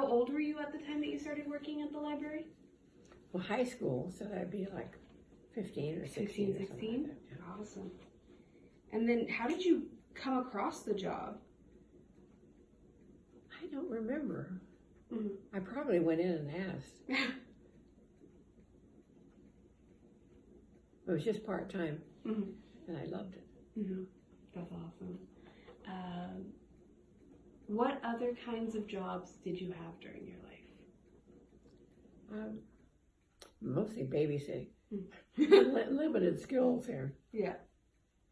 How old were you at the time that you started working at the library? Well, high school, so that'd be like 15 or 16 16. or something like that. Yeah. Awesome. And then how did you come across the job? I don't remember. Mm-hmm. I probably went in and asked. It was just part-time, Mm-hmm. and I loved it. Mm-hmm. That's awesome. What other kinds of jobs did you have during your life? Mostly babysitting. Mm. Limited skills there. Yeah.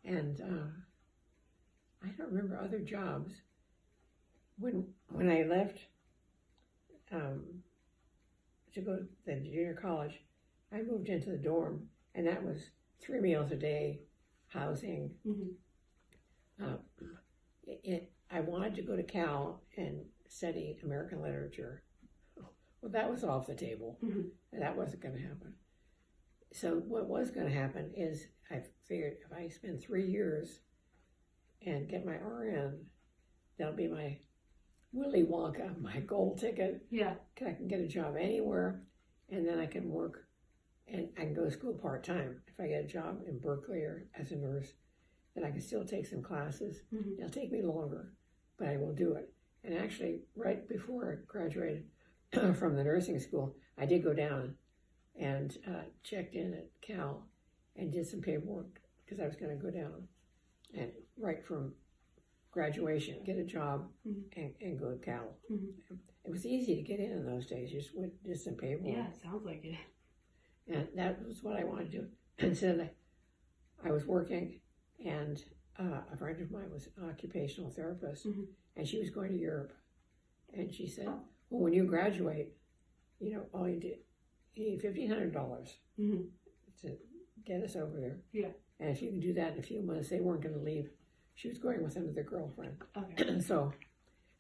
And I don't remember other jobs. When I left to go to the junior college, I moved into the dorm, and that was 3 meals a day, housing. Mm-hmm. I wanted to go to Cal and study American literature. Well, that was off the table, Mm-hmm. and that wasn't going to happen. So what was going to happen is I figured if I spend 3 years and get my RN, that'll be my Willy Wonka, my gold ticket. Yeah. I can get a job anywhere, and then I can work, and I can go to school part-time. If I get a job in Berkeley or as a nurse, then I can still take some classes. Mm-hmm. It'll take me longer, but I will do it. And actually, right before I graduated from the nursing school, I did go down and checked in at Cal and did some paperwork because I was going to go down and right from graduation, get a job, Mm-hmm. and go to Cal. Mm-hmm. It was easy to get in those days. You just did some paperwork. Yeah, it sounds like it. And that was what I wanted to do. And so I was working, and a friend of mine was an occupational therapist, Mm-hmm. and she was going to Europe. And she said, well, when you graduate, all you need $1,500 Mm-hmm. to get us over there. Yeah. And if you can do that in a few months, they weren't going to leave. She was going with another girlfriend. Okay. So,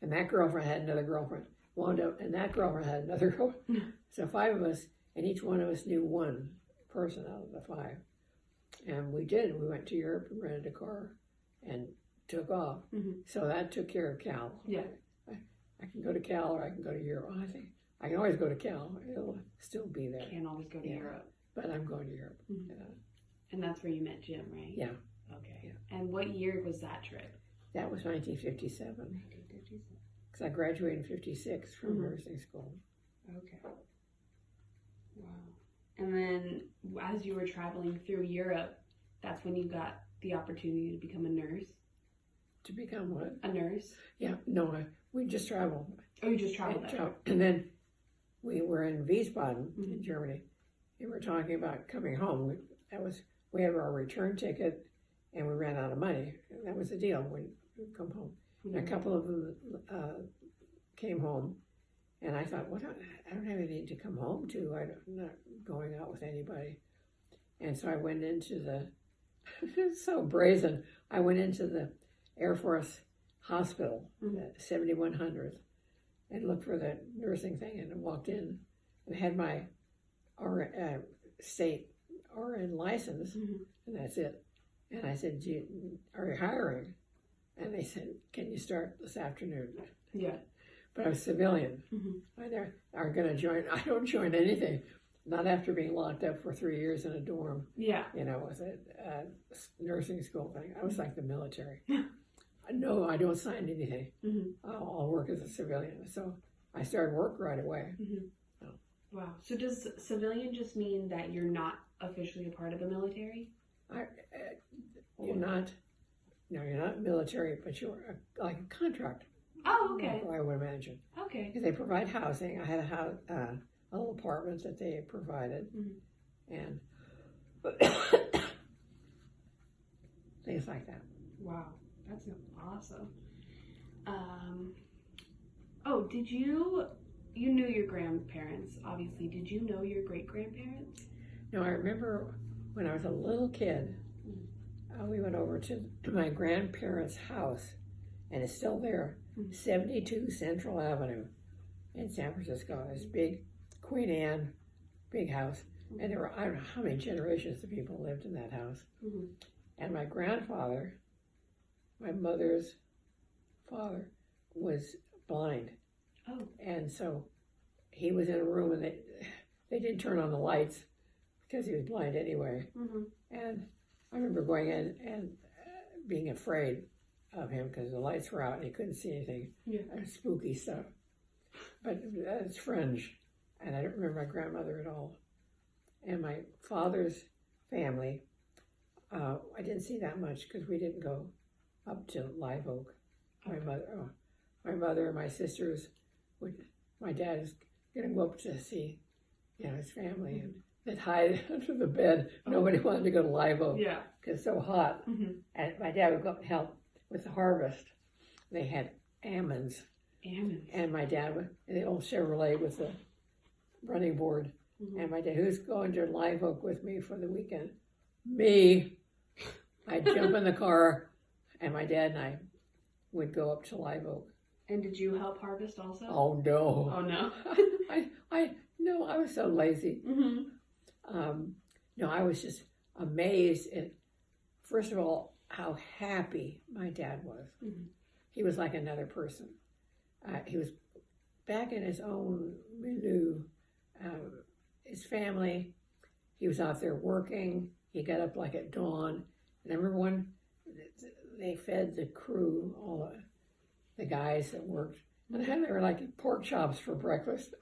and that girlfriend had another girlfriend. Wound up, and that girlfriend had another girlfriend. So 5 of us, and each one of us knew one person out of the 5. And we did. We went to Europe and rented a car and took off. Mm-hmm. So that took care of Cal. Yeah. I can go to Cal or I can go to Europe. I think I can always go to Cal. It'll still be there. Can't always go to Europe. But I'm going to Europe. Mm-hmm. And that's where you met Jim, right? Yeah. Okay. Yeah. And what year was that trip? That was 1957. 1957. Because I graduated in 56 from Mm-hmm. nursing school. Okay. Wow. And then as you were traveling through Europe, that's when you got the opportunity to become a nurse? To become what? A nurse? Yeah, no, we just traveled. Oh, you just traveled there? And then we were in Wiesbaden, Mm-hmm. in Germany. And we were talking about coming home. We had our return ticket, and we ran out of money. And that was the deal. We'd come home. Mm-hmm. And a couple of them came home, and I thought, I don't have anything to come home to. I'm not going out with anybody. And so I went into it's so brazen. I went into the Air Force Hospital, Mm-hmm. 7100th, and looked for the nursing thing, and I walked in and had my state RN license, Mm-hmm. and that's it. And I said, are you hiring? And they said, can you start this afternoon? Yeah. But I was civilian. Mm-hmm. I aren't going to join. I don't join anything. Not after being locked up for 3 years in a dorm. Yeah. Was a nursing school thing. I was like the military. No, I don't sign anything. Mm-hmm. I'll work as a civilian. So I started work right away. Mm-hmm. Oh. Wow. So does civilian just mean that you're not officially a part of the military? You're not military, but you're like a contract. Oh, okay. I would imagine. Okay. Because they provide housing. I had a little apartment that they provided, Mm-hmm. and things like that. Wow, that's awesome. Oh, did you knew your grandparents, obviously. Did you know your great-grandparents? No, I remember when I was a little kid, we went over to my grandparents' house, and it's still there, 72 Central Avenue in San Francisco. This big Queen Anne, big house. And there were, I don't know how many generations of people lived in that house. Mm-hmm. And my grandfather, my mother's father, was blind. Oh. And so he was in a room, and they didn't turn on the lights because he was blind anyway. Mm-hmm. And I remember going in and being afraid of him because the lights were out and he couldn't see anything. Yeah. Spooky stuff. But it's fringe. And I don't remember my grandmother at all. And my father's family, I didn't see that much because we didn't go up to Live Oak. Okay. My mother and my sisters my dad is going to go up to see, his family, and they'd hide under the bed. Nobody wanted to go to Live Oak because it's so hot. Mm-hmm. And my dad would go up and help with the harvest. They had almonds. And my dad would, in the old Chevrolet with the running board. Mm-hmm. And my dad, who's going to Live Oak with me for the weekend? Me. I'd jump in the car, and my dad and I would go up to Live Oak. And did you help harvest also? Oh no! Oh no! No, I was so lazy. Mm-hmm. No, I was just amazed at, first of all, how happy my dad was. Mm-hmm. He was like another person. He was back in his own milieu. His family, he was out there working. He got up like at dawn. And I remember when they fed the crew, all the guys that worked, and they were like pork chops for breakfast.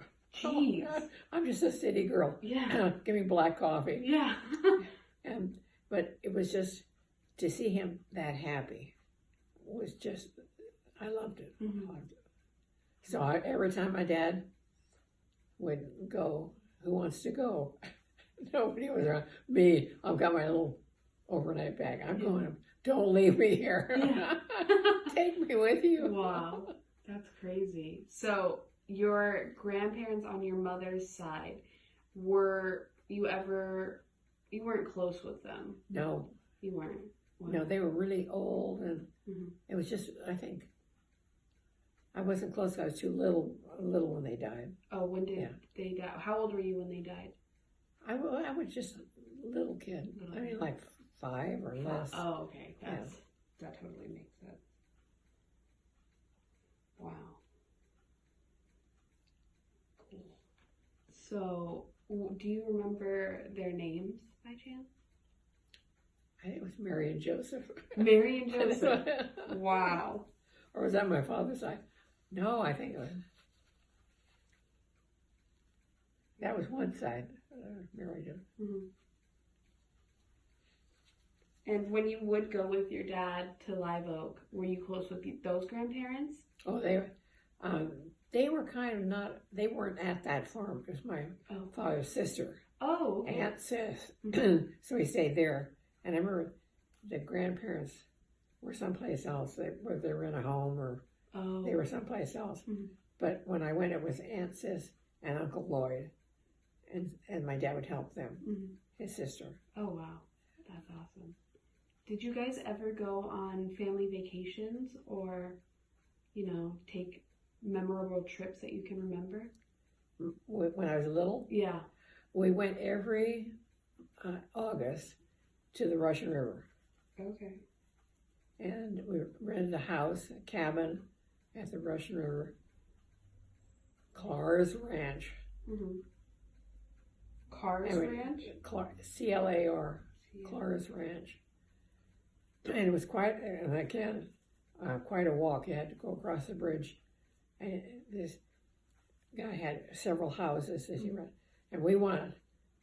Jeez. Oh, I'm just a city girl. Yeah. Give me black coffee. Yeah. But it was just, to see him that happy was just, I loved it. Mm-hmm. I loved it. So every time my dad would go, who wants to go? Nobody was around. Me, I've got my little overnight bag. I'm going, don't leave me here. Yeah. Take me with you. Wow. That's crazy. So your grandparents on your mother's side, you weren't close with them? No. You weren't? Wow. No, they were really old, and it was just, I think, I wasn't close. I was too little when they died. Oh, when did they die? How old were you when they died? I was just a little kid. I mean, like 5 or less. Oh, okay. That totally makes sense. Wow. Cool. So, do you remember their names by chance? I think it was Mary and Joseph. Mary and Joseph. Wow. Or was that my father's side? No, I think it was. That was one side. Mary and Joseph. Mm-hmm. And when you would go with your dad to Live Oak, were you close with those grandparents? Oh, they were kind of not. They weren't at that farm. It was my father's sister. Oh, okay. Aunt Sis. Mm-hmm. So we stayed there. And I remember the grandparents were someplace else. Whether they were in a home or they were someplace else. Mm-hmm. But when I went, it was Aunt Sis and Uncle Lloyd. And my dad would help them, his sister. Oh, wow. That's awesome. Did you guys ever go on family vacations or, take memorable trips that you can remember? When I was little? Yeah. We went every August to the Russian River. Okay. And we rented a house, a cabin at the Russian River. Clar's Ranch. Mm-hmm. Clar's Ranch? C-L-A-R. Clar's Ranch. And it was quite a walk. You had to go across the bridge. And this guy had several houses as you run. And we wanted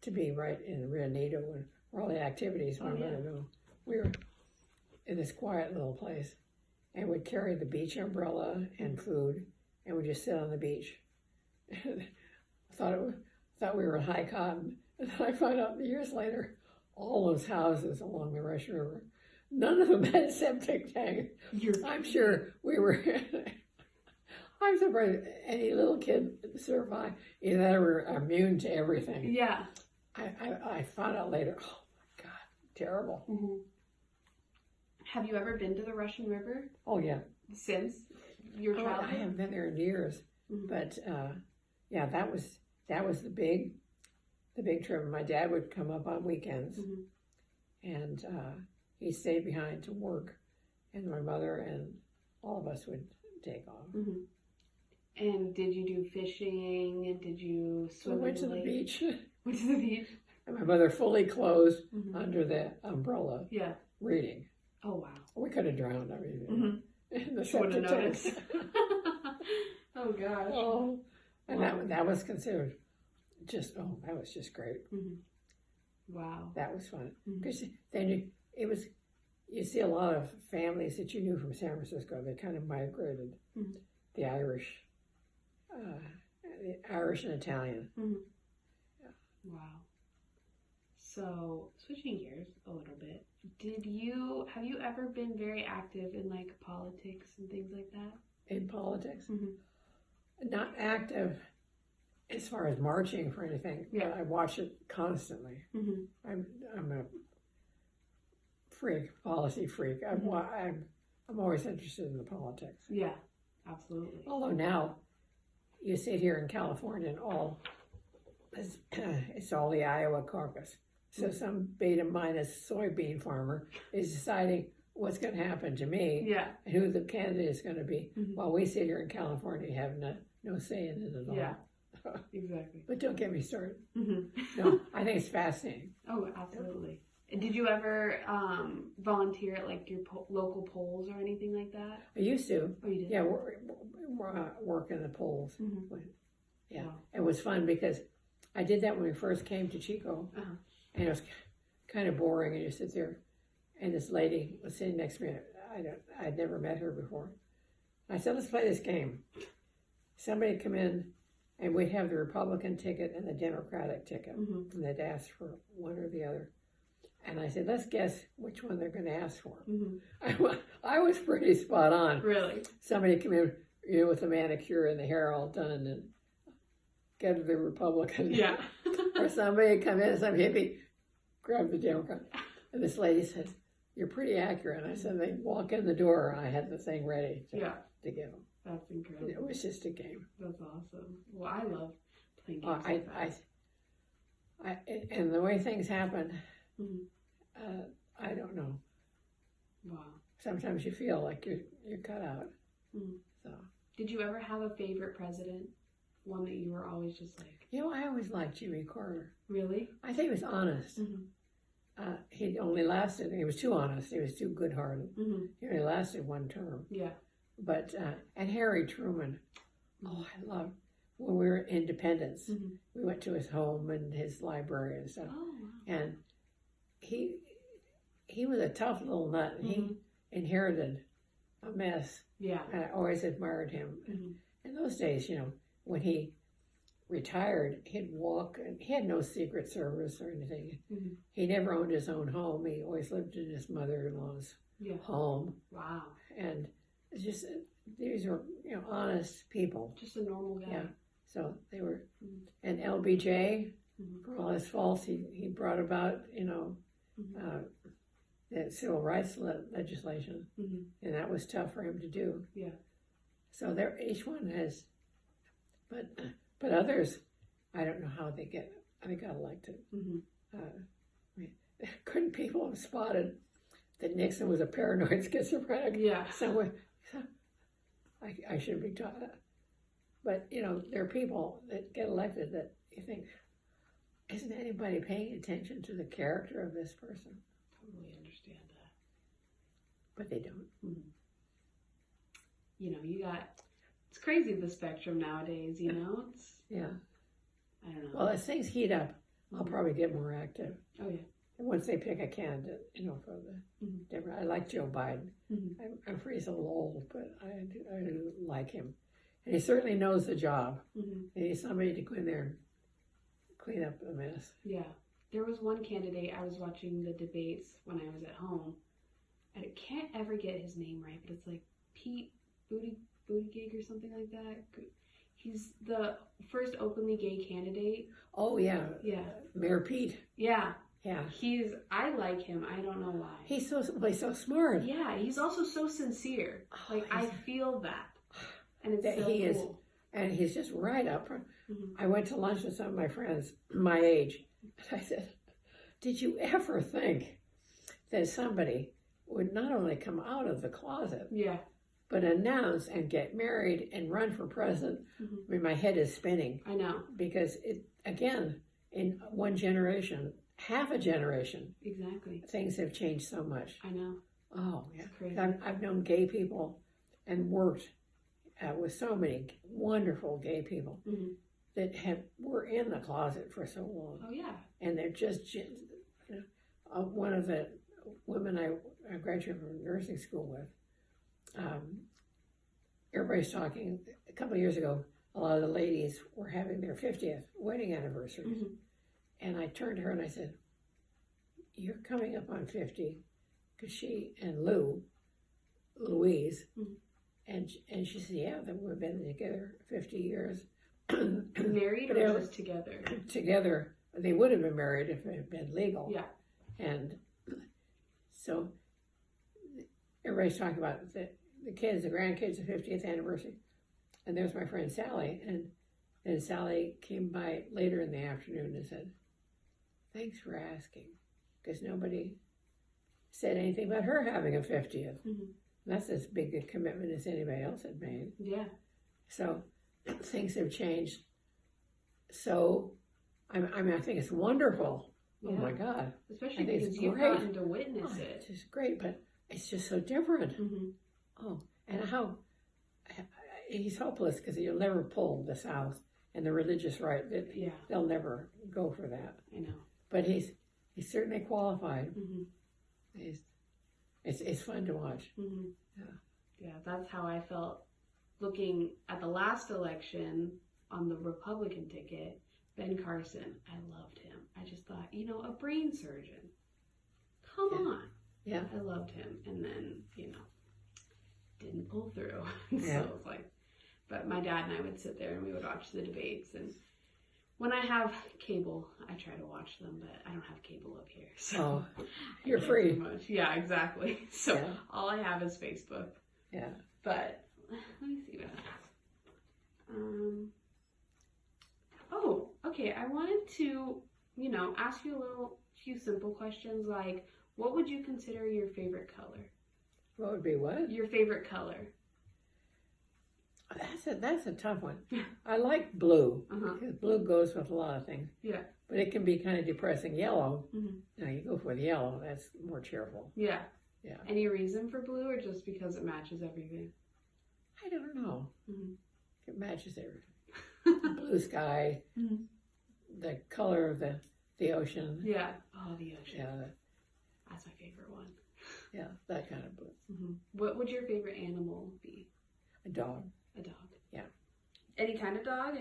to be right in Rio Neto and where all the activities were going to go. We were in this quiet little place. And we'd carry the beach umbrella and food. And we'd just sit on the beach. Thought we were in high cotton. And then I found out years later, all those houses along the Russian River, none of them had septic tanks. I'm sure we were. I'm surprised any little kid survived. Either that or we're immune to everything. Yeah. I found out later, oh my God, terrible. Mm-hmm. Have you ever been to the Russian River? Oh, yeah. Since your childhood? I haven't been there in years. Mm-hmm. But, that was the big trip. My dad would come up on weekends, and he stayed behind to work, and my mother and all of us would take off. Mm-hmm. And did you do fishing? And did you swim? We went to the lake? beach. Went to the beach. And my mother fully clothed under the umbrella. Yeah. Reading. Oh wow. We could have drowned. I mean, in the Wouldn't septic have noticed. tanks. Oh gosh. Oh, and Wow. that was considered that was just great. Wow. That was fun because then you see a lot of families that you knew from San Francisco. They kind of migrated. The Irish and Italian. Yeah. Wow. So switching gears a little bit, have you ever been very active in like politics and things like that? In politics, not active as far as marching for anything. Yeah. But I watch it constantly. I'm a policy freak. I'm always interested in the politics. Yeah, absolutely. Although now you sit here in California and it's all the Iowa caucus. So some beta minus soybean farmer is deciding what's going to happen to me and who the candidate is going to be, while we sit here in California and have no say in it at all. Yeah, exactly. But don't get me started. No, I think it's fascinating. Oh, absolutely. And did you ever volunteer at like your local polls or anything like that? I used to. Oh, you did? Yeah, work in the polls. Yeah, Wow. It was fun because I did that when we first came to Chico, and it was kind of boring. And you sit there, and this lady was sitting next to me. I'd never met her before. I said, "Let's play this game." Somebody would come in, and we'd have the Republican ticket and the Democratic ticket, and they'd ask for one or the other. And I said, let's guess which one they're going to ask for. I was pretty spot on. Really? Somebody come in, with the manicure and the hair all done and go to the Republican. Yeah. Or somebody come in, some hippie, grab the Democrat. And this lady said, you're pretty accurate. And I said, they walk in the door, I had the thing ready to give them. That's incredible. It was just a game. That's awesome. Well, I love playing games. And the way things happen, I don't know. Wow. Sometimes you feel like you're cut out. So. Did you ever have a favorite president? One that you were always just like... I always liked Jimmy Carter. Really? I think he was honest. He only lasted, he was too honest. He was too good-hearted. He only lasted one term. Yeah. But, and Harry Truman, I loved, when we were in Independence, we went to his home and his library and stuff. Oh, wow. And he was a tough little nut. He inherited a mess. Yeah. And I always admired him. In those days, when he retired, he'd walk, and he had no Secret Service or anything. He never owned his own home. He always lived in his mother-in-law's home. Wow. And it's just, these were, honest people. Just a normal guy. Yeah. So they were, and LBJ, for all his faults, he brought about, the civil rights legislation, and that was tough for him to do. Yeah. So each one has, but others, I don't know how they got elected. Couldn't people have spotted that Nixon was a paranoid schizophrenic? Yeah. Somewhere, I should be taught that. But there are people that get elected that you think, isn't anybody paying attention to the character of this person? Totally understand that. But they don't. It's crazy the spectrum nowadays, it's... Yeah. I don't know. Well, as things heat up, I'll probably get more active. Oh, yeah. And once they pick a candidate, for the different, I like Joe Biden. I'm afraid he's a little old, but I do like him. And he certainly knows the job. And he's somebody to go in there and clean up the mess. Yeah. There was one candidate, I was watching the debates when I was at home. I can't ever get his name right, but it's like Pete Buttigieg or something like that. He's the first openly gay candidate. Oh, yeah. Yeah. Mayor Pete. Yeah. Yeah. I like him. I don't know why. He's so smart. Yeah. He's also so sincere. I feel that. And it's so he cool. Is, and he's just right up front. I went to lunch with some of my friends my age. And I said, did you ever think that somebody would not only come out of the closet, But announce and get married and run for president, I mean, my head is spinning. I know. Because again, in one generation, half a generation, exactly, things have changed so much. I know. Oh, yeah. It's crazy. I've known gay people and worked with so many wonderful gay people that were in the closet for so long. Oh, yeah. And they're just, you know, one of the women I graduated from nursing school with, everybody's talking, a couple of years ago, a lot of the ladies were having their 50th wedding anniversaries. And I turned to her and I said, you're coming up on 50, because she and Louise, and she said, yeah, that we've been together 50 years. Married or just together? Together. They would have been married if it had been legal. Yeah. And so everybody's talking about the kids, the grandkids, the 50th anniversary. And there's my friend Sally. And then Sally came by later in the afternoon and said, thanks for asking, because nobody said anything about her having a 50th. That's as big a commitment as anybody else had made. Yeah. So things have changed. So I mean, I think it's wonderful. Yeah. Oh my God. Especially because you've gotten to witness it. It's just great, but it's just so different. Oh, and how he's hopeless because he'll never pull the South and the religious right. They'll never go for that. I know. But he's certainly qualified. It's fun to watch. Yeah, that's how I felt looking at the last election on the Republican ticket. Ben Carson, I loved him. I just thought, a brain surgeon. Come on. Yeah. I loved him. And then, didn't pull through. Yeah. So it's like, but my dad and I would sit there and we would watch the debates. And when I have cable, I try to watch them, but I don't have cable up here. So you're free. Much. Yeah, exactly. So all I have is Facebook. Yeah. But let me see what else. Oh, okay. I wanted to, ask you a few simple questions like, what would you consider your favorite color? What would be what? Your favorite color. That's a tough one. I like blue because blue goes with a lot of things. Yeah. But it can be kind of depressing. Yellow. Now you go for the yellow. That's more cheerful. Yeah. Yeah. Any reason for blue, or just because it matches everything? I don't know. It matches everything. Blue sky. The color of the ocean. Yeah. Oh, the ocean. Yeah. That's my favorite one. Yeah, that kind of blue. What would your favorite animal be? A dog. A dog. Yeah. Any kind of dog?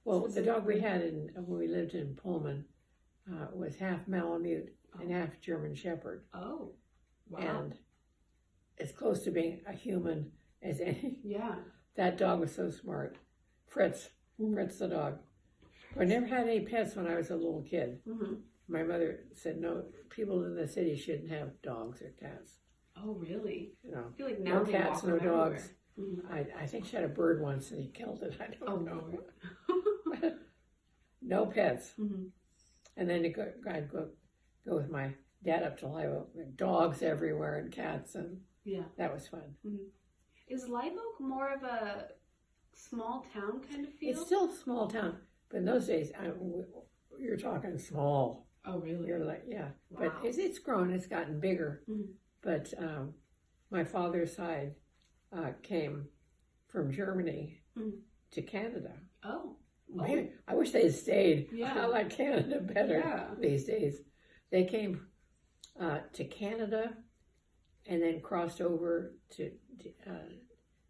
Well, the dog we had when we lived in Pullman was half Malamute and half German Shepherd. Oh, wow. And as close to being a human as any. Yeah. That dog was so smart. Fritz the dog. I never had any pets when I was a little kid. My mother said, no, people in the city shouldn't have dogs or cats. Oh, really? I feel like now no cats, no dogs. Everywhere. I think she had a bird once and he killed it. I don't know. Lord. No pets. And then I'd go with my dad up to Live Oak. Dogs everywhere and cats, and that was fun. Is Live Oak more of a small town kind of feel? It's still a small town, but in those days, you're talking small. Oh, really? You're like, yeah. Wow. But it's grown, it's gotten bigger. But my father's side came from Germany to Canada. Oh. Maybe, I wish they had stayed. Yeah. I like Canada better these days. They came to Canada and then crossed over to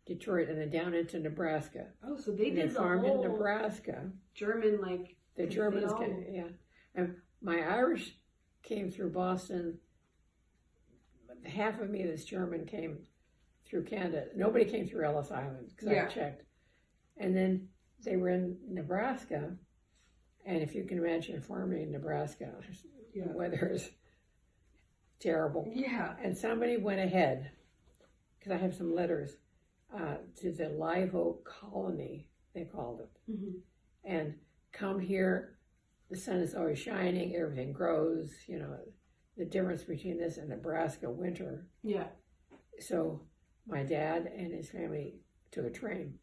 Detroit and then down into Nebraska. Oh, so they did the farmed whole in Nebraska. German, the Germans came, And my Irish came through Boston. Half of me that's German came through Canada. Nobody came through Ellis Island because I checked. And then they were in Nebraska. And if you can imagine farming in Nebraska, the weather is terrible. Yeah. And somebody went ahead, because I have some letters, to the Live Oak Colony, they called it. And come here, the sun is always shining, everything grows, the difference between this and Nebraska winter. Yeah. So my dad and his family took a train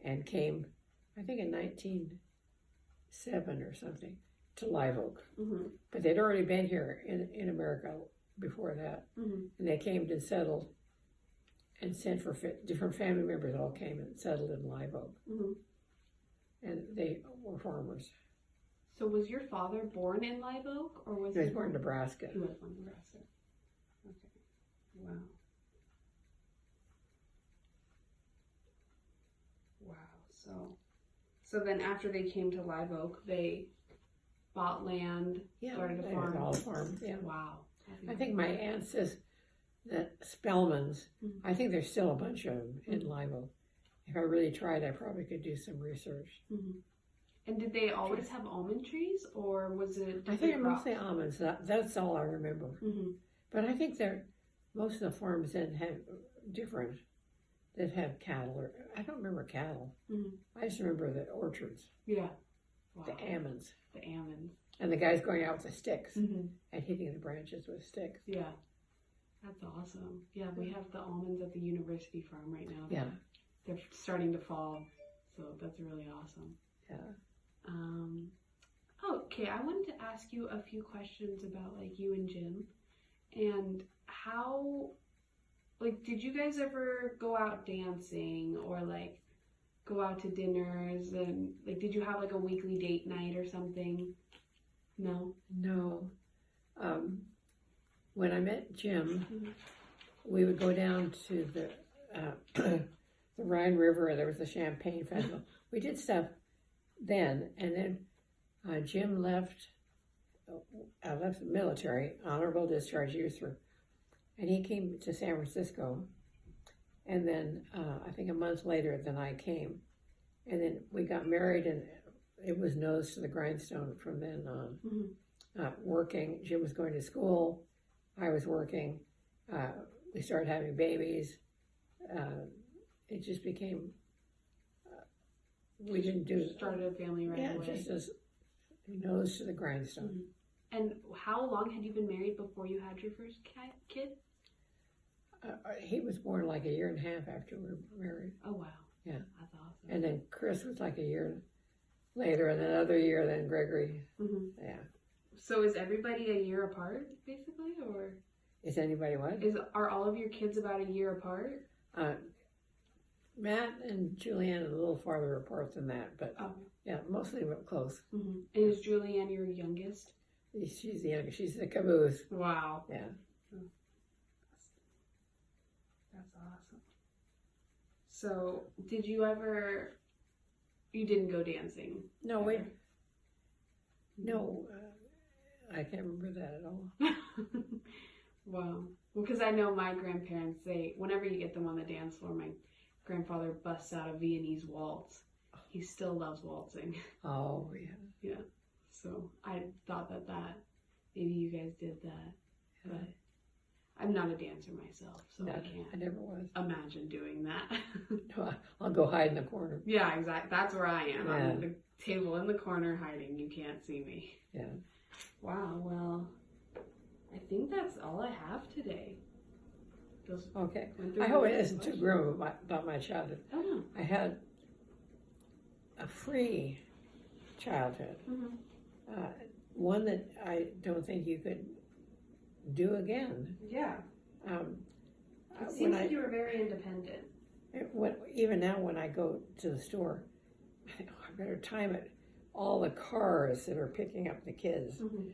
and came, I think in 1907 or something, to Live Oak. Mm-hmm. But they'd already been here in America before that. Mm-hmm. And they came and settled and sent for different family members all came and settled in Live Oak. Mm-hmm. And they were farmers. So was your father born in Live Oak, or was He was born in Nebraska. He was born in Nebraska. Okay. Wow. Wow. So then after they came to Live Oak, they bought land, started a farm. All farms, yeah. Wow. I think my aunt says that Spellmans, I think there's still a bunch of them in Live Oak. If I really tried, I probably could do some research. Mm-hmm. And did they always have almond trees, or was it? I think mostly almonds. That's all I remember. Mm-hmm. But I think most of the farms then have different that have cattle. Or I don't remember cattle. Mm-hmm. I just remember the orchards. Yeah. Wow. The almonds. The almonds. And the guys going out with the sticks mm-hmm. and hitting the branches with sticks. Yeah. That's awesome. Yeah, we have the almonds at the university farm right now. Yeah. They're starting to fall, so that's really awesome. Yeah. Okay, I wanted to ask you a few questions about like you and Jim, and how, like, did you guys ever go out dancing or like go out to dinners, and like did you have like a weekly date night or something? No. No. When I met Jim, Mm-hmm. we would go down to the the Rhine River. There was a champagne festival. We did stuff then, and then Jim left the military, honorable discharge years through, and he came to San Francisco, and then I think a month later then I came, and then we got married, and it was nose to the grindstone from then on. Mm-hmm. Working, Jim was going to school, I was working, we started having babies, it just became, we didn't do... Started a family right away. Yeah, just as nose to the grindstone. Mm-hmm. And how long had you been married before you had your first kid? He was born like a year and a half after we were married. Oh, wow. Yeah. That's awesome. And then Chris was like a year later, and another year, then Gregory. Mm-hmm. Yeah. So is everybody a year apart, basically, or? Is anybody what? Are all of your kids about a year apart? Matt and Julianne are a little farther apart than that, but yeah, mostly close. Mm-hmm. And is Julianne your youngest? She's the youngest. She's the caboose. Wow. Yeah. That's awesome. So, did you ever? You didn't go dancing? No, wait. No, I can't remember that at all. Wow. Well, because I know my grandparents, whenever you get them on the dance floor, my grandfather busts out a Viennese waltz. He still loves waltzing. Oh, yeah. Yeah. So I thought that maybe you guys did that. Yeah. But I'm not a dancer myself, so No, I can't I never was. imagine doing that. No, I'll go hide in the corner. Yeah, exactly. That's where I am. Yeah. I'm at the table in the corner hiding. You can't see me. Yeah. Wow. Well, I think that's all I have today. Okay. I hope it isn't too grim about my childhood. Oh, no. I had a free childhood. Mm-hmm. One that I don't think you could do again. Yeah. It seems like you were very independent. Even now when I go to the store, I better time it. All the cars that are picking up the kids. Mm-hmm.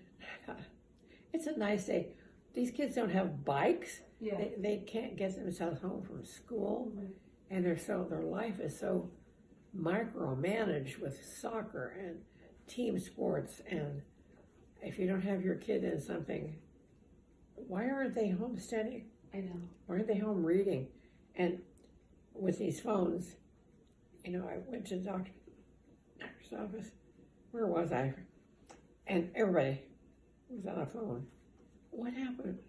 It's a nice day. These kids don't have bikes. Yeah. They can't get themselves home from school. Mm-hmm. And their life is so micromanaged with soccer and team sports. And if you don't have your kid in something, why aren't they home studying? I know. Why aren't they home reading? And with these phones, I went to the doctor's office. Where was I? And everybody was on a phone. What happened?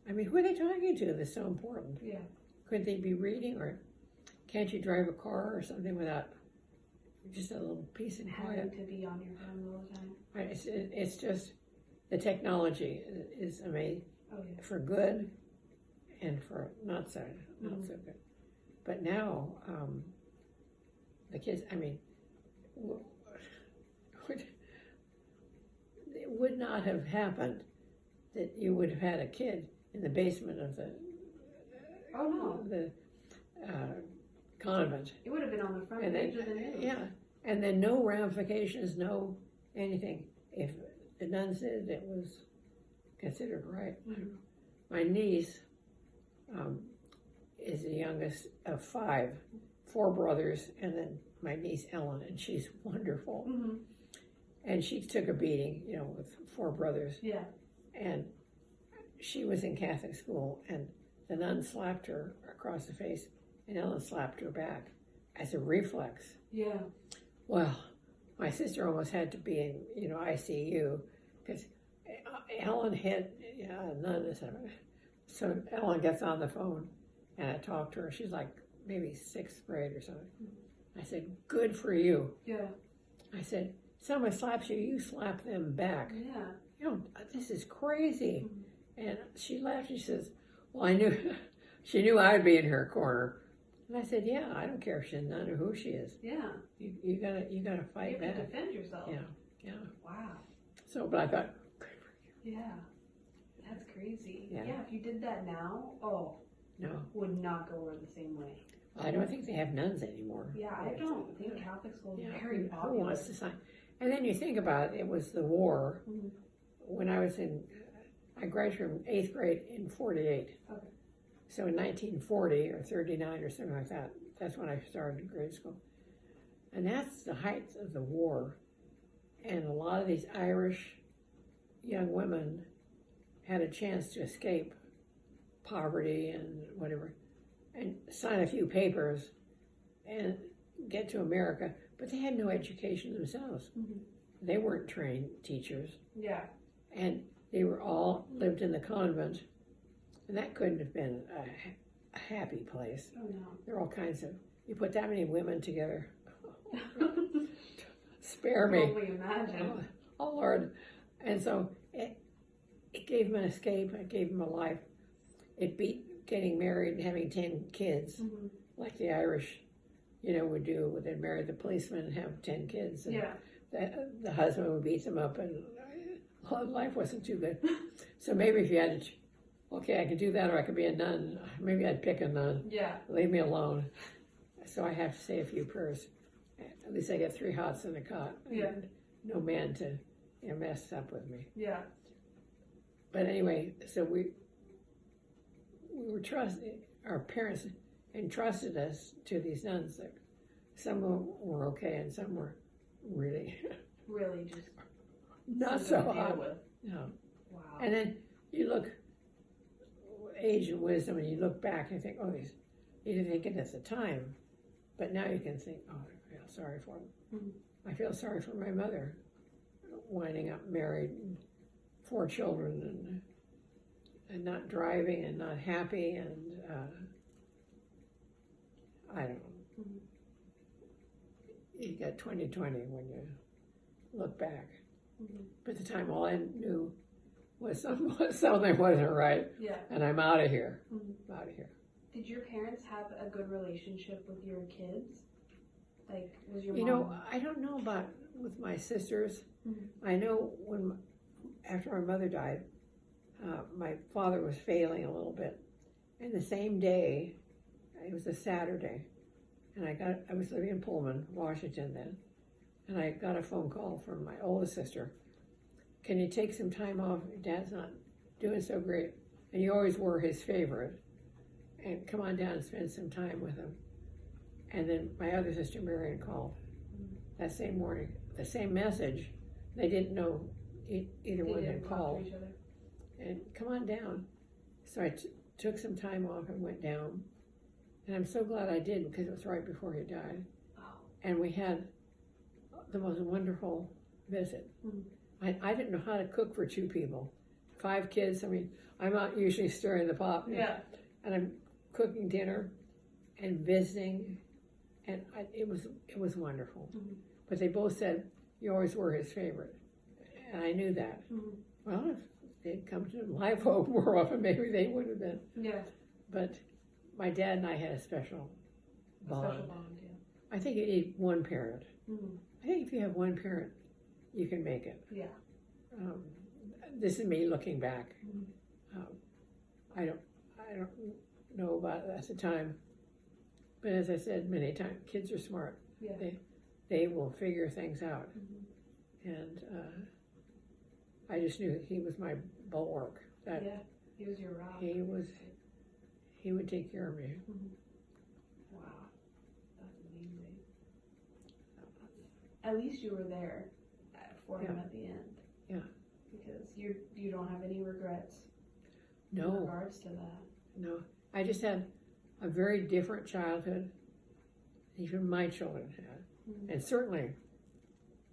I mean, who are they talking to that's so important? Yeah. Could they be reading, or can't you drive a car or something without just a little peace and quiet? Having to be on your phone all the time. It's just, the technology is amazing. Oh, yeah. For good and for not so not so good. But now, the kids, I mean, it would not have happened that you would have had a kid in the basement of the convent. It would have been on the front page of the news. Yeah, and then no ramifications, no anything. If the nuns did, it was considered right. My niece is the youngest of 4 brothers, and then my niece Ellen, and she's wonderful. And she took a beating, with 4 brothers. Yeah. And she was in Catholic school, and the nun slapped her across the face, and Ellen slapped her back as a reflex. Yeah. Well, my sister almost had to be in, ICU, because Ellen had a nun. So Ellen gets on the phone, and I talked to her. She's like maybe 6th grade or something. I said, "Good for you." Yeah. I said, "Someone slaps you, you slap them back." Yeah. This is crazy. And she laughed. She says, "Well, she knew I would be in her corner." And I said, "Yeah, I don't care if she's a nun or who she is. Yeah. You gotta fight back. You have to defend yourself." Yeah. Wow. So, but I thought, good for you. Yeah. That's crazy. Yeah. If you did that now, No, would not go over the same way. I don't think they have nuns anymore. Yeah, I don't think Catholic school is very Who popular. wants to sign? And then you think about it, it was the war. When I graduated from 8th grade in 48. Okay. So in 1940 or 39 or something like that, that's when I started grade school. And that's the height of the war. And a lot of these Irish young women had a chance to escape poverty and whatever, and sign a few papers and get to America, but they had no education themselves. They weren't trained teachers. Yeah. And they were all lived in the convent, and that couldn't have been a happy place. Oh, no. There are all kinds of, you put that many women together, spare me. Totally imagine. Oh, Lord. And so it gave them an escape, it gave them a life. It beat getting married and having 10 kids, like the Irish, would do. They'd marry the policeman and have 10 kids. And the husband would beat them up, and life wasn't too good. So maybe if you had to, okay, I could do that, or I could be a nun. Maybe I'd pick a nun. Yeah. Leave me alone. So I have to say a few prayers. At least I get 3 hots in a cot. Yeah. No man to mess up with me. Yeah. But anyway, so we were trusted, our parents entrusted us to these nuns. That some were okay, and some were really just not so hot. No. Wow. And then you look, age and wisdom, and you look back and think, you didn't think it at the time, but now you can think, I feel sorry for them. I feel sorry for my mother, winding up married, and 4 children, and not driving, and not happy, and I don't know. You got 2020 when you look back. But at the time, all I knew was something wasn't right. Yeah. And I'm out of here. Out of here. Did your parents have a good relationship with your kids? Like, was your mom? I don't know about with my sisters. I know after my mother died, my father was failing a little bit. And the same day, it was a Saturday, and I was living in Pullman, Washington then, and I got a phone call from my oldest sister. Can you take some time off? Dad's not doing so great, and you always were his favorite, and come on down and spend some time with him. And then my other sister, Marion, called that same morning, the same message. They didn't know either one had called. And come on down. So I took some time off and went down. And I'm so glad I did, because it was right before he died. And we had the most wonderful visit. I didn't know how to cook for 2 people. 5 kids, I'm not usually stirring the pot. Yeah. And I'm cooking dinner and visiting, and it was wonderful. But they both said, you always were his favorite. And I knew that. Well, if they'd come to Live Hope more often, maybe they would have been. Yeah. But my dad and I had a special bond. Special bond, yeah. I think you need one parent. Mm-hmm. I think if you have one parent, you can make it. Yeah. This is me looking back. Mm-hmm. I don't know about it at the time, but as I said many times, kids are smart. Yeah. They will figure things out, and I just knew he was my bulwark. That yeah, he was your rock. He would take care of me. Mm-hmm. Wow, that's amazing. At least you were there for him at the end. Yeah. Because you don't have any regrets. No. In regards to that. No, I just had a very different childhood than even my children had, and certainly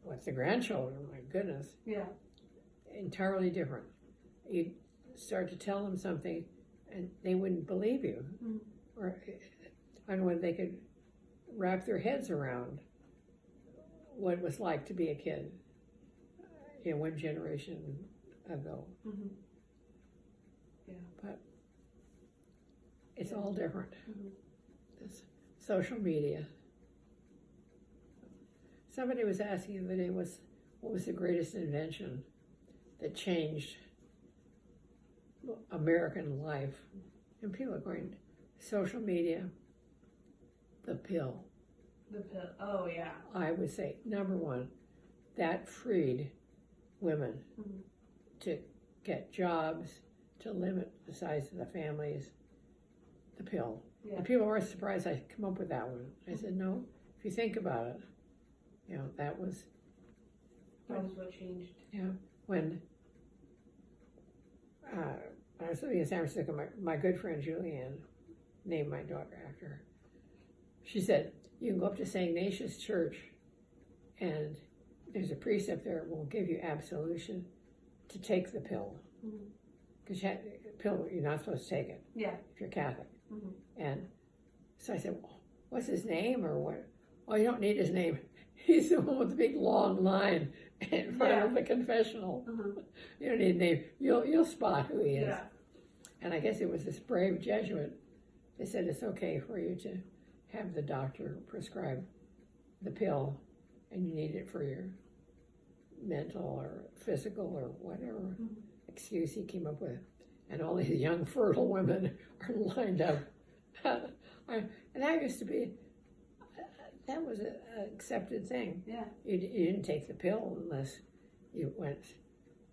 with the grandchildren. My goodness. Yeah. Entirely different. You'd start to tell them something, and they wouldn't believe you, or I don't know whether they could wrap their heads around what it was like to be a kid, one generation ago. Mm-hmm. Yeah. But it's all different. This social media. Somebody was asking the other day, what was the greatest invention that changed American life? And people are going, social media, the pill. The pill. Oh, yeah. I would say, number one, that freed women to get jobs, to limit the size of the families. The pill. Yeah. And people were surprised I come up with that one. I said, no, if you think about it, that was what changed. Yeah, when I was living in San Francisco, my good friend Julianne named my daughter after her. She said, you can go up to St. Ignatius Church and there's a priest up there that will give you absolution to take the pill. Because pill, you're not supposed to take it if you're Catholic. And so I said, well, what's his name or what? Oh, you don't need his name. He's the one with the big long line in front of the confessional. You don't need a name. You'll spot who he is. Yeah. And I guess it was this brave Jesuit. They said it's okay for you to have the doctor prescribe the pill, and you need it for your mental or physical or whatever excuse he came up with. And all these young fertile women are lined up. And that used to be, that was an accepted thing. Yeah. You didn't take the pill unless you went,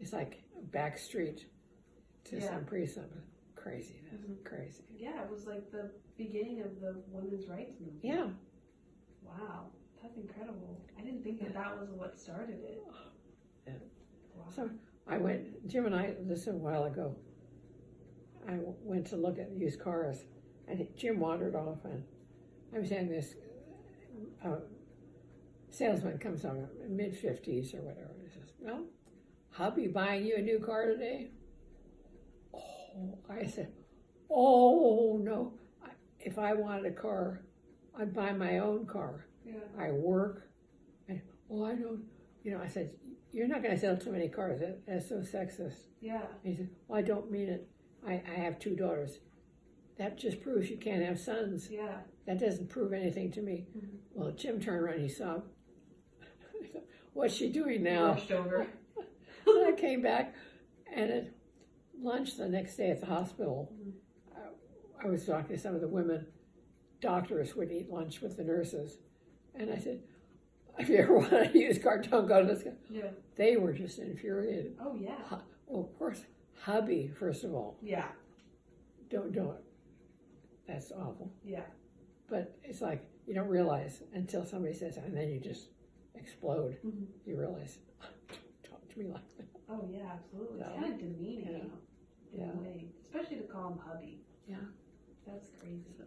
it's like a back street to some priest. Crazy, crazy. Yeah, it was like the beginning of the women's rights movement. Yeah. Wow, that's incredible. I didn't think that was what started it. Yeah. Wow. So Jim and I, this a while ago, I went to look at used cars, and Jim wandered off, and I was having this salesman comes on mid-50s or whatever, and he says, well, hubby buying you a new car today? Oh, I said, oh, no. If I wanted a car, I'd buy my own car. Yeah. I work. I don't, I said, you're not going to sell too many cars. That's so sexist. Yeah. And he said, well, I don't mean it. I have 2 daughters. That just proves you can't have sons. Yeah. That doesn't prove anything to me. Well, Jim turned around and he saw, what's she doing now? Rushed over. I came back, and at lunch the next day at the hospital, I was talking to some of the women doctors would eat lunch with the nurses. And I said, if you ever want to use car, don't go to this guy. Yeah. They were just infuriated. Oh, yeah. Well, of course, hubby, first of all. Yeah. Don't do it. That's awful. Yeah. But it's like, you don't realize until somebody says it, and then you just explode. You realize, don't talk to me like that. Oh, yeah, absolutely. It's No. kind of demeaning in Yeah. a way, especially to call him hubby. Yeah. That's crazy. So,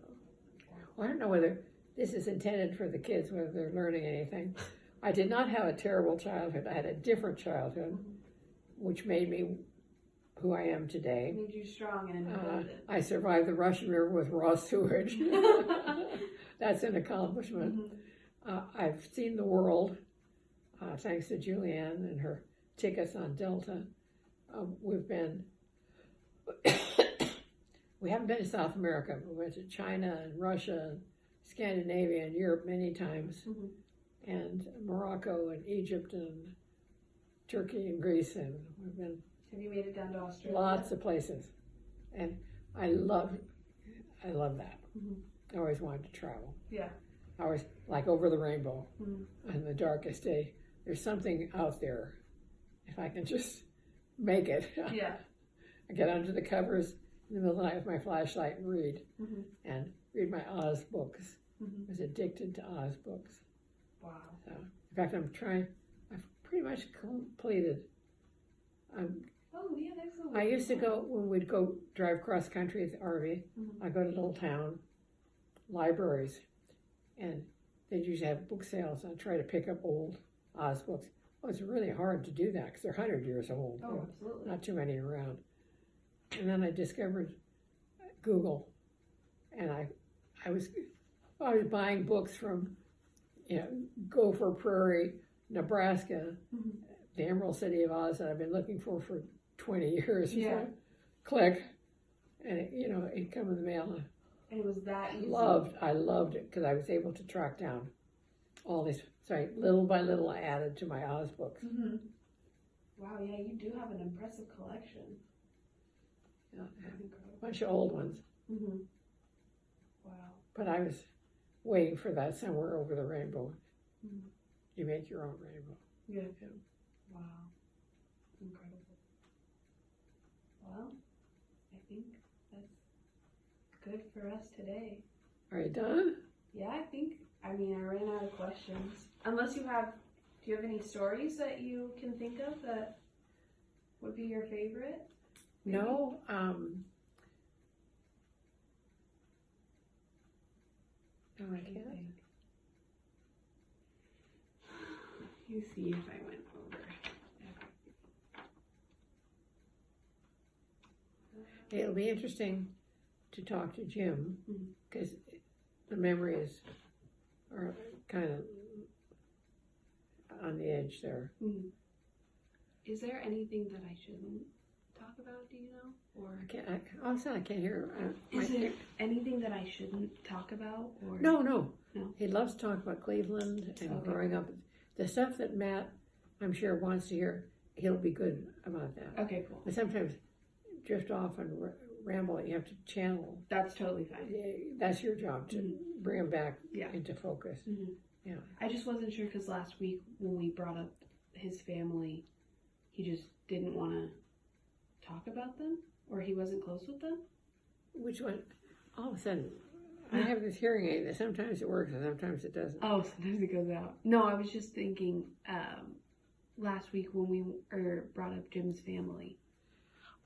well, I don't know whether this is intended for the kids, whether they're learning anything. I did not have a terrible childhood. I had a different childhood, which made me who I am today. Made you strong and independent. I survived the Russian River with raw sewage. That's an accomplishment. I've seen the world, thanks to Julianne and her tickets on Delta. We've been we haven't been to South America, but we went to China and Russia and Scandinavia and Europe many times, and Morocco and Egypt and Turkey and Greece, and we've been Have you made it down to Australia? lots of places, and I love that. I always wanted to travel. Yeah. I always like over the rainbow Mm-hmm. on the darkest day. There's something out there. If I can just make it, Yeah. I get under the covers in the middle of the night with my flashlight and read my Oz books. I was addicted to Oz books. Wow. So, in fact, I've pretty much completed. Oh, yeah, there's a I used to go, when we'd go drive cross country with the RV, I'd go to little town libraries, and they'd usually have book sales, and I'd try to pick up old Oz books. Oh, it's really hard to do that because they're 100 years old. Oh, absolutely. Not too many around. And then I discovered Google, and I was buying books from, Gopher Prairie, Nebraska, the Emerald City of Oz that I've been looking for 20 years. Yeah. So click, and it'd come in the mail. And it was that easy. I loved it because I was able to track down all these. So little by little, I added to my Oz books. Wow, yeah, you do have an impressive collection. Yeah, That's incredible. a bunch of old ones. Wow. But I was waiting for that somewhere over the rainbow. You make your own rainbow. Yeah. Wow. Incredible. Well, I think that's good for us today. Are you done? Yeah, I ran out of questions. Unless do you have any stories that you can think of that would be your favorite? Maybe? No. No, I can't. You see if I went over. It'll be interesting to talk to Jim because the memories are kind of on the edge there. Is there anything that I shouldn't talk about? Do you know? Or I can't hear. is there anything that I shouldn't talk about? Or No. No? He loves to talk about Cleveland and growing up. The stuff that Matt, I'm sure, wants to hear, he'll be good about that. Okay, cool. But sometimes drift off and ramble. You have to channel. That's totally fine. That's your job to bring him back Yeah. into focus. Yeah. I just wasn't sure because last week when we brought up his family, he just didn't want to talk about them, or he wasn't close with them. Which one? All of a sudden, I have this hearing aid that sometimes it works and sometimes it doesn't. Oh, sometimes it goes out. No, I was just thinking last week when we brought up Jim's family.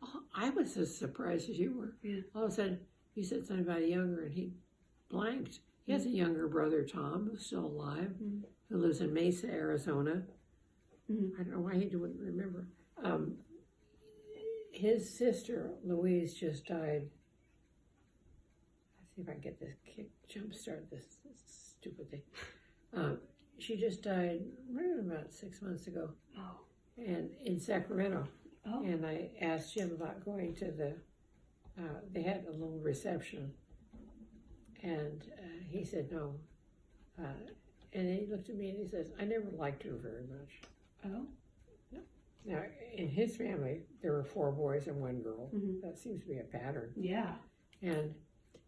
Oh, I was as surprised as you were. Yeah. All of a sudden, you said something about a younger, and he blanked. He has a younger brother, Tom, who's still alive, who lives in Mesa, Arizona. I don't know why he wouldn't remember. His sister, Louise, just died. Let's see if I can get this jumpstart this stupid thing. She just died about 6 months ago, and in Sacramento. Oh. And I asked Jim about going to they had a little reception, and he said no. And he looked at me and he says, I never liked her very much. Oh. Now, in his family, there were 4 boys and 1 girl. That seems to be a pattern. Yeah. And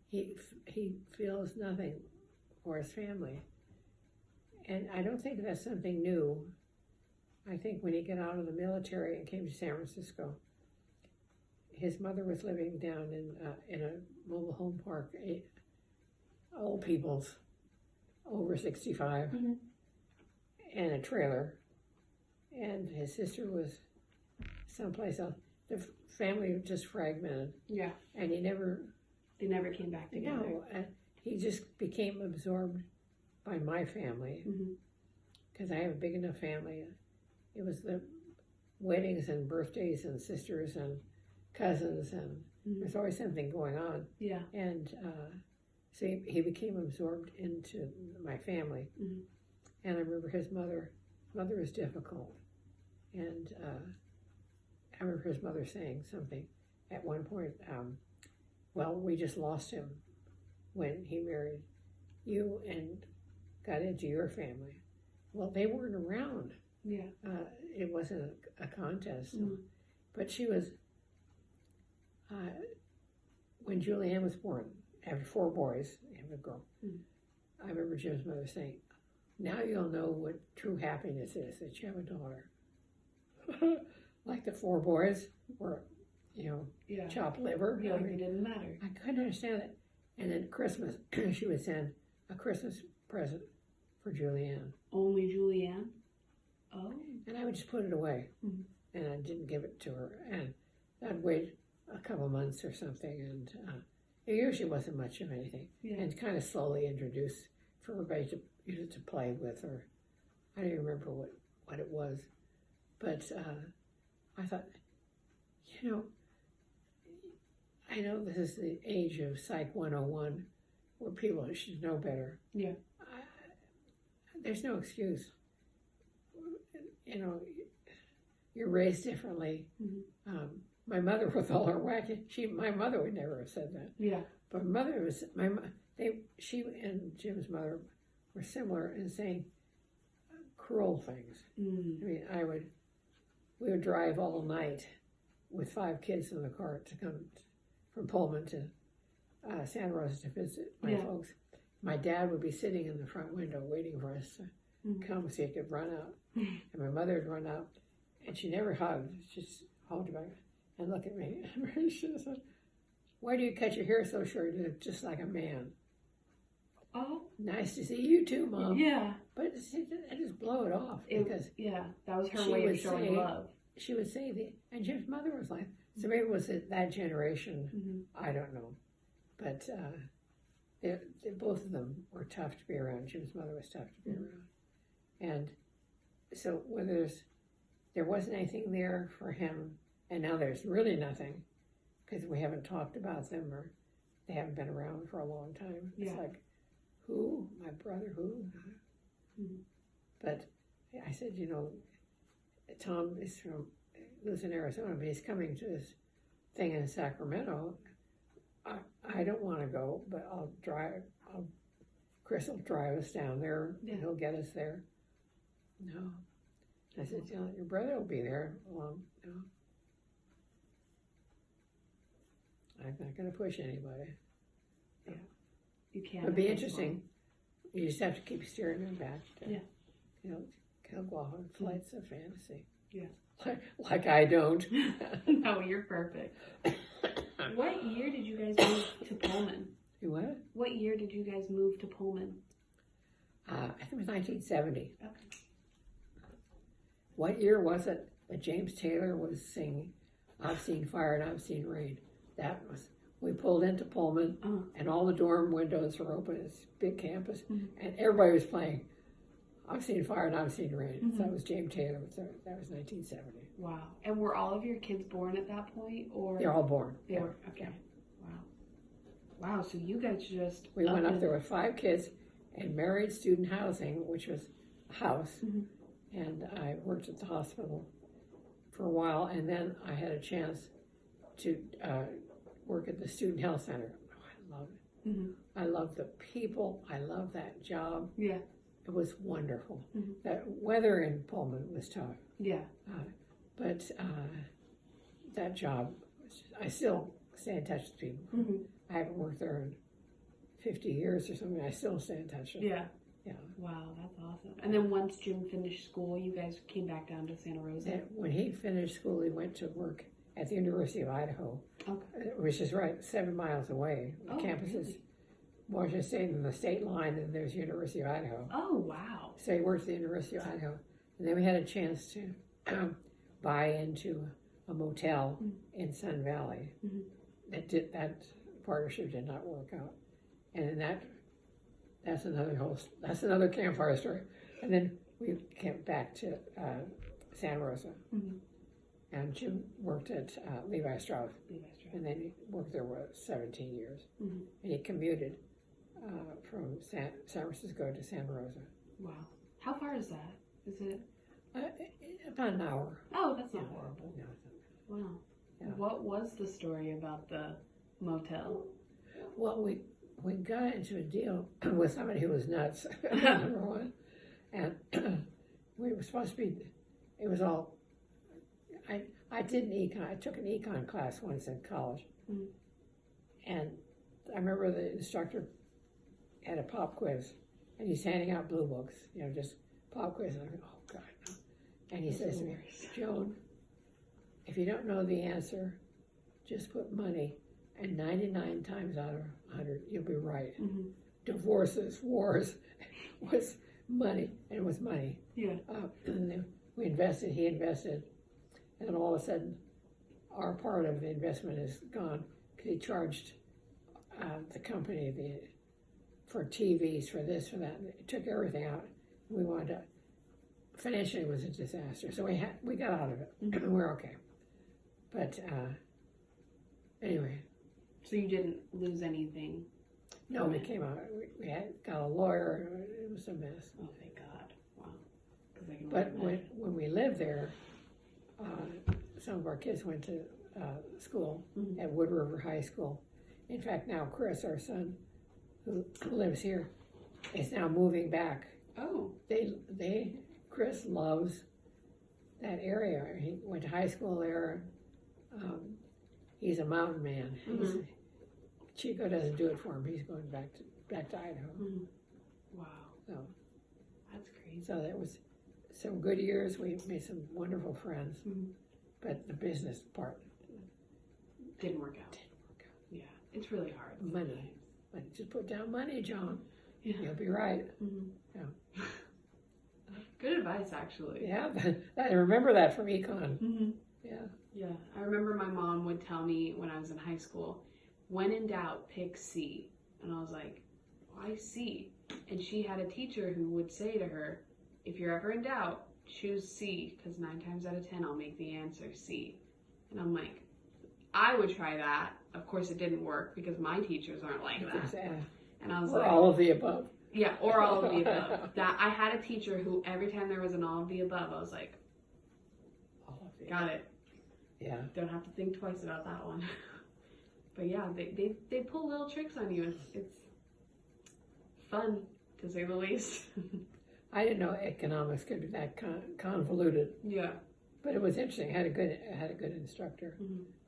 he feels nothing for his family. And I don't think that's something new. I think when he got out of the military and came to San Francisco, his mother was living down in a mobile home park, old people's, over 65, and a trailer. And his sister was someplace else. The family just fragmented. Yeah. And they never came back together. No, he just became absorbed by my family because I have a big enough family. It was the weddings and birthdays and sisters and cousins, and there's always something going on. Yeah. And so he became absorbed into my family. And I remember his mother was difficult. And I remember his mother saying something at one point, well, we just lost him when he married you and got into your family. Well, they weren't around. Yeah. It wasn't a contest. So. Mm. But she was, when Julianne was born, having 4 boys and a girl, I remember Jim's mother saying, now you'll know what true happiness is, that you have a daughter. Like the 4 boys were, chopped liver. Yeah, it didn't matter. I couldn't understand it. And then Christmas, she would send a Christmas present for Julianne. Only Julianne? Oh. And I would just put it away. Mm-hmm. And I didn't give it to her. And I'd wait a couple months or something, and it usually wasn't much of anything. Yeah. And kind of slowly introduce for everybody to use it to play with, or I don't even remember what it was. But I thought, I know this is the age of Psych 101, where people should know better. Yeah. There's no excuse. You're raised differently. Mm-hmm. My mother, with all her wacky, my mother would never have said that. Yeah. But she and Jim's mother were similar in saying cruel things. Mm. I mean, we would drive all night with 5 kids in the car to come from Pullman to Santa Rosa to visit my folks. My dad would be sitting in the front window waiting for us to come so he could run out. And my mother would run out, and she never hugged, just hugged back and look at me. She said, why do you cut your hair so short? You look just like a man. Oh. Nice to see you too, Mom. Yeah. But I just blow it off because that was her way of showing love. She would say and Jim's mother was like, so maybe it was that generation, I don't know. But both of them were tough to be around. Jim's mother was tough to be around. And so whether there wasn't anything there for him, and now there's really nothing, because we haven't talked about them or they haven't been around for a long time. Yeah. It's like, who? My brother, who? Mm-hmm. But I said, Tom lives in Arizona, but he's coming to this thing in Sacramento. I don't want to go, but I'll drive. Chris will drive us down there, and he'll get us there. No. I said, your brother will be there. Well, no. I'm not going to push anybody. Yeah. You can't. It'd be interesting. You just have to keep steering him back. He'll go off on flights of fantasy. Yeah. Like I don't. No, you're perfect. What year did you guys move to Pullman? What? What year did you guys move to Pullman? I think it was 1970. Okay. What year was it that James Taylor was singing I've Seen Fire and I've Seen Rain? We pulled into Pullman, and all the dorm windows were open. It's a big campus, and everybody was playing I've Seen Fire and I've Seen Rain. So that was James Taylor. That was 1970. Wow. And were all of your kids born at that point? Or they're all born. They were? Okay. Wow. Wow, so you guys just... We went up there with 5 kids and married student housing, which was a house. And I worked at the hospital for a while, and then I had a chance to work at the Student Health Center. Oh, I love it. I love the people. I love that job. Yeah. It was wonderful. That weather in Pullman was tough. Yeah. But that job, I still stay in touch with people. I haven't worked there in 50 years or something. I still stay in touch with them. Yeah. Wow, that's awesome. And then once Jim finished school, you guys came back down to Santa Rosa? And when he finished school, he went to work at the University of Idaho, which is right 7 miles away. The campus is Washington State and the state line, and there's University of Idaho. Oh, wow. So he worked at the University of Idaho. And then we had a chance to buy into a motel in Sun Valley. That partnership did not work out. And that's another campfire story. And then we came back to Santa Rosa. And Jim worked at Levi Strauss. And then he worked there for 17 years. And he commuted from San Francisco to Santa Rosa. Wow. How far is that? Is it? About an hour. Oh, that's not horrible. No, wow. Yeah. What was the story about the motel? Well, we got into a deal with somebody who was nuts, number one, and we were supposed to be. It was all. I did an econ. I took an econ class once in college, and I remember the instructor had a pop quiz, and he's handing out blue books, just pop quiz, and I'm like, oh God, no. And he says to me, Joan, if you don't know the answer, just put money, and 99 times out of 100, you'll be right. Divorces, wars, was money, and it was money. Yeah. And we invested, he invested, and then all of a sudden, our part of the investment is gone because he charged the company for TVs, for this, for that. And it took everything out. We wanted to. Financially, it was a disaster. So we got out of it. We're okay. But anyway. So you didn't lose anything? No, we came out. We got a lawyer. It was a mess. Oh, thank God. Wow. But when we lived there, some of our kids went to school at Wood River High School. In fact, now Chris, our son, who lives here, is now moving back. Oh. Chris loves that area. He went to high school there. He's a mountain man. Chico doesn't do it for him. He's going back to Idaho. Wow. So that's crazy. So that was some good years. We made some wonderful friends, but the business part didn't work out. Yeah, it's really hard. Money. Just put down money, Joan. Yeah. You'll be right. Yeah. Good advice, actually. Yeah, I remember that from econ. Yeah. Yeah, I remember my mom would tell me when I was in high school, when in doubt, pick C. And I was like, why C? And she had a teacher who would say to her, if you're ever in doubt, choose C, because 9 times out of 10, I'll make the answer C. And I'm like, I would try that. Of course, it didn't work because my teachers aren't like that. And I was like, all of the above. Yeah, or all of the above. That I had a teacher who every time there was an all of the above, I was like, all of the got above. it. Yeah. Don't have to think twice about that one. But yeah, they pull little tricks on you. It's fun, to say the least. I didn't know economics could be that convoluted. Yeah. But it was interesting. I had a good instructor.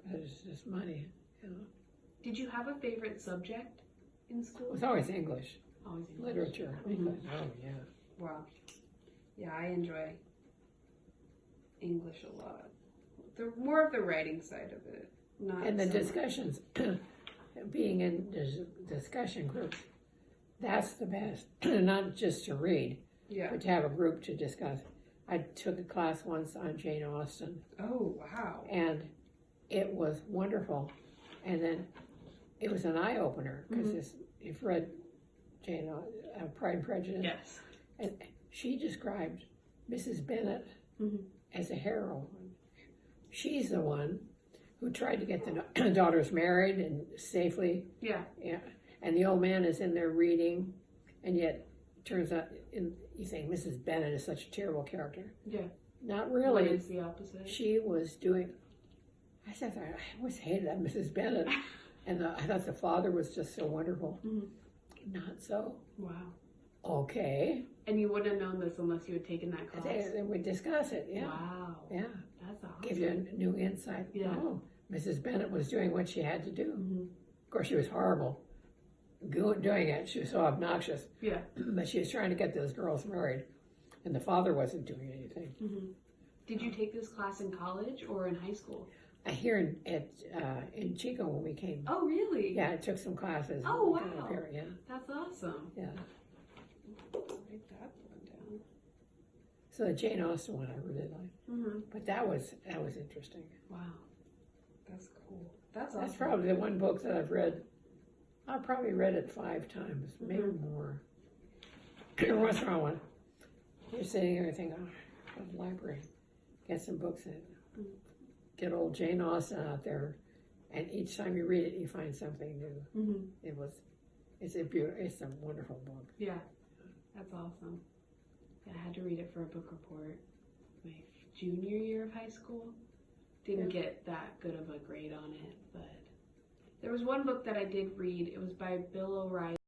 But it was just money, Did you have a favorite subject in school? It was always English. Always English. Literature. Oh, yeah. Wow. Yeah, I enjoy English a lot. More of the writing side of it. And the discussions, being in discussion groups, that's the best. Not just to read, but to have a group to discuss. I took a class once on Jane Austen. Oh, wow. And it was wonderful. And then it was an eye-opener, because you've read Jane Pride and Prejudice. Yes. And she described Mrs. Bennet as a heroine. She's the one who tried to get the daughters married and safely. Yeah. And the old man is in there reading, and yet it turns out you think Mrs. Bennet is such a terrible character. Yeah. Not really. What is the opposite? She was doing. I always hated that Mrs. Bennet, and I thought the father was just so wonderful. Not so. Wow. Okay. And you wouldn't have known this unless you had taken that class. Then we discuss it. Yeah. Wow. Yeah. That's awesome. Give you a new insight. Yeah. Oh, Mrs. Bennet was doing what she had to do. Of course, she was horrible doing it. She was so obnoxious. Yeah. But she was trying to get those girls married, and the father wasn't doing anything. Did you take this class in college or in high school? Here in Chico when we came. Oh, really? Yeah, I took some classes. Oh, wow. Yeah. That's awesome. Yeah. Write that one down. So the Jane Austen one I really liked. But that was interesting. Wow. That's cool. That's awesome. That's probably the one book that I've read. I've probably read it 5 times, maybe more. What's wrong with you're sitting there thinking, oh, the library, get some books in it. Get old Jane Austen out there, and each time you read it, you find something new. It's a wonderful book. Yeah, that's awesome. Yeah, I had to read it for a book report my junior year of high school. Didn't get that good of a grade on it, but There was one book that I did read. It was by Bill O'Reilly.